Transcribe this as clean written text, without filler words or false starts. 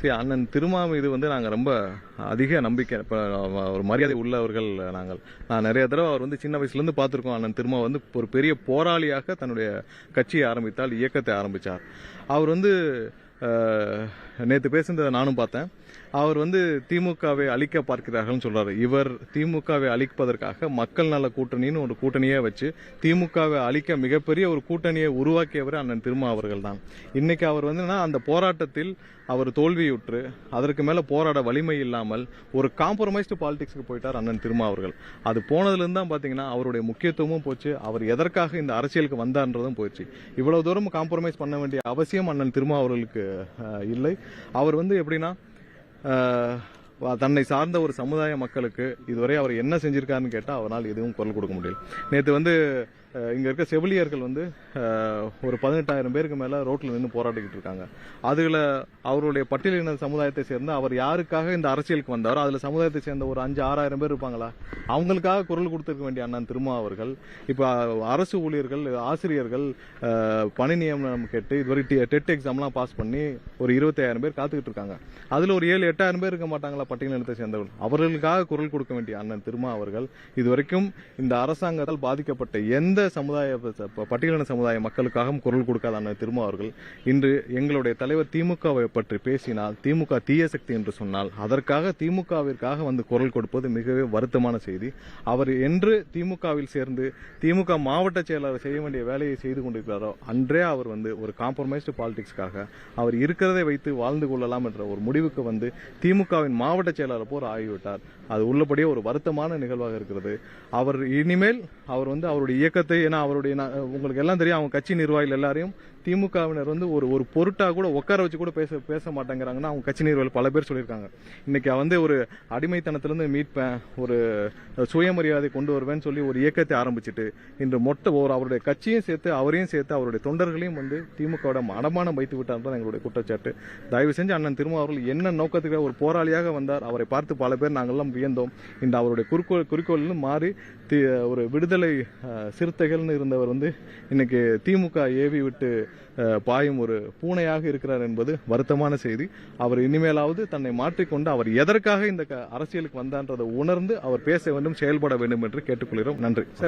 சரி, அண்ணன் திருமா மீது வந்து நாங்கள் ரொம்ப அதிக நம்பிக்கை, இப்போ ஒரு மரியாதை உள்ளவர்கள் நான் நிறைய தடவை அவர் வந்து சின்ன வயசுலேருந்து பார்த்துருக்கோம். அண்ணன் திருமா வந்து ஒரு பெரிய போராளியாக தன்னுடைய கட்சியை ஆரம்பித்தால், இயக்கத்தை ஆரம்பித்தார். அவர் வந்து நேற்று பேசுனதை நானும் பார்த்தேன். அவர் வந்து திமுகவை அழிக்க பார்க்கிறார்கள்னு சொல்றாரு. இவர் திமுகவை அழிப்பதற்காக மக்கள் நல கூட்டணின்னு ஒரு கூட்டணியே வச்சு திமுகவை அழிக்க மிகப்பெரிய ஒரு கூட்டணியை உருவாக்கியவர் அண்ணன் திருமா அவர்கள் தான். இன்னைக்கு அவர் வந்து அந்த போராட்டத்தில் அவர் தோல்வியுற்று அதற்கு மேல போராட வலிமை இல்லாமல் ஒரு காம்ப்ரமைஸ்டு பாலிடிக்ஸ்க்கு போயிட்டார் அண்ணன் திருமா அவர்கள். அது போனதுலேருந்து தான் பார்த்தீங்கன்னா அவருடைய முக்கியத்துவமும் போச்சு. அவர் எதற்காக இந்த அரசியலுக்கு வந்தார்ன்றதும் போயிடுச்சு. இவ்வளவு தூரம் காம்ப்ரமைஸ் பண்ண வேண்டிய அவசியம் அண்ணன் திருமா அவர்களுக்கு இல்லை. அவர் வந்து எப்படின்னா தன்னை சார்ந்த ஒரு சமுதாய மக்களுக்கு இதுவரை அவர் என்ன செஞ்சிருக்காருன்னு கேட்டால் அவரால் எதுவும் குரல் கொடுக்க முடியல. நேற்று வந்து இங்கே இருக்க செவிலியர்கள் வந்து ஒரு 18,000 பேருக்கு மேலே ரோட்டில் நின்று போராடிக்கிட்டு இருக்காங்க. அதில் அவருடைய பட்டியலின சமுதாயத்தை சேர்ந்து அவர் யாருக்காக இந்த அரசியலுக்கு வந்தாரோ அதில் சமுதாயத்தை சேர்ந்த ஒரு 5,000-6,000 பேர் இருப்பாங்களா, அவங்களுக்காக குரல் கொடுத்துருக்க வேண்டிய அண்ணன் திருமா அவர்கள் இப்போ அரசு ஊழியர்கள், ஆசிரியர்கள் பணி நியமனம் கேட்டு இதுவரை டெட் எக்ஸாம்லாம் பாஸ் பண்ணி ஒரு 25,000 பேர் காத்துக்கிட்டு இருக்காங்க. அதில் ஒரு 7-8,000 பேர் இருக்க மாட்டாங்களா பட்டியலினத்தை சேர்ந்தவர்கள், அவர்களுக்காக குரல் கொடுக்க வேண்டிய அண்ணன் திருமா அவர்கள் இதுவரைக்கும் இந்த அரசாங்கத்தால் பாதிக்கப்பட்ட எந்த சமுதாய பட்டியலின சமுதாய மக்களுக்காகவும் குரல் கொடுக்காத அண்ணன் திருமா அவர்கள் இன்று எங்களுடைய தலைவர் திமுகவை பற்றி பேசினால், திமுக தீய சக்தி என்று சொன்னால் அதற்காக திமுகவிற்காக வந்து குரல் கொடுப்பது மிகவே வருத்தமான செய்தி. அவர் என்று திமுகவில் சேர்ந்து திமுக மாவட்ட செயலாளர் செய்ய வேண்டிய வேலையை செய்து கொண்டிருக்கிறாரோ அன்றே அவர் வந்து ஒரு காம்ப்ரமைஸ்டு பாலிடிக்ஸ்க்காக அவர் இருக்கிறதை வைத்து வாழ்ந்து கொள்ளலாம் என்ற ஒரு முடிவுக்கு வந்து திமுகவின் மாவட்ட செயலாளர் போர் ஆகிவிட்டார். அது உள்ளபடியே ஒரு வருத்தமான நிகழ்வாக இருக்கிறது. அவர் இனிமேல் அவர் வந்து அவருடைய இயக்கத்தை, ஏன்னா அவருடைய உங்களுக்கு எல்லாம் தெரியும், அவங்க கட்சி நிர்வாகிகள் எல்லாரையும் திமுகவினர் வந்து ஒரு பொருட்டா கூட உட்கார வச்சு கூட பேச மாட்டேங்கிறாங்கன்னா அவங்க கட்சி நிர்வாகிகள் பல பேர் சொல்லியிருக்காங்க. இன்னைக்கு வந்து ஒரு அடிமைத்தனத்திலிருந்து மீட்பேன், ஒரு சுயமரியாதை கொண்டு வருவேன்னு சொல்லி ஒரு இயக்கத்தை ஆரம்பிச்சுட்டு இன்று அவருடைய கட்சியும் சேர்த்து அவரையும் சேர்த்து அவருடைய தொண்டர்களையும் வந்து திமுகவோட அடமானம் வைத்து விட்டார் எங்களுடைய குற்றச்சாட்டு. தயவு செஞ்சு அண்ணன் திருமா அவர்கள் என்ன நோக்கத்துக்கு ஒரு போராளியாக வந்தார், அவரை பார்த்து பல பேர் நாங்கள்லாம் வியந்தோம். இந்த அவருடைய குறிக்கோள்னு மாறி ஒரு விடுதலை சிறுத்தைகள்னு இருந்தவர் வந்து இன்னைக்கு திமுக ஏவி விட்டு பாயும் ஒரு பூனையாக இருக்கிறார் என்பது வருத்தமான செய்தி. அவர் இனிமேலாவது தன்னை மாற்றிக்கொண்டு அவர் எதற்காக இந்த அரசியலுக்கு வந்தான்றதை உணர்ந்து அவர் பேச வேண்டும், செயல்பட வேண்டும் என்று கேட்டுக்கொள்கிறோம். நன்றி.